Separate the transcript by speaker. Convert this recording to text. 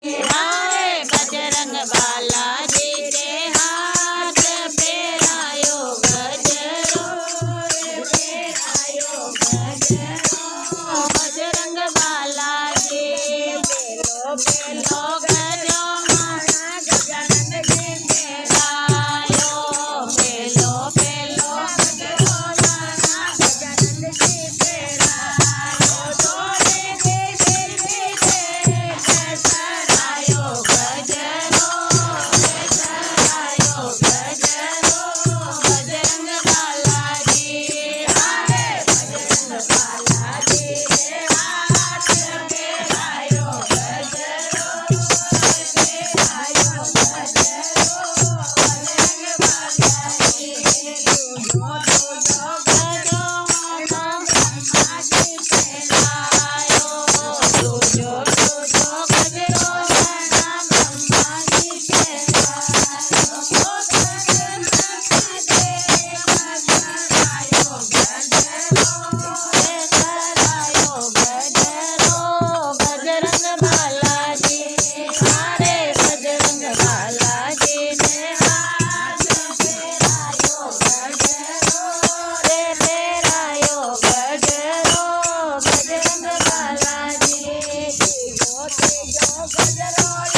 Speaker 1: हाय बजरंग बालाजी के हाथ फेरायो गजरो फेरायो गजरो बजरंग बालाजी पेलो पेलो गजो मारा गजानन जी फेरायो पेलो पेलो गजरो मारा गजानन जी फेरायो जोड़े दे सरायो गजरो सरायो गजरो बजरंग बालाजी हाय बजरंग बालाजी के हाथ फेरायो गजरो फेरायो गजरो बजरंग बालाजी जो गजो ब्रह्माजी फेरायो जो गजरो ब्रह्माजी फेरायो बजरंग बालाजी हारे बजरंग बालाजी ने हाथ फेरायो गजरो रे फेरायो गजरो बजरंग बालाजी जो गजरो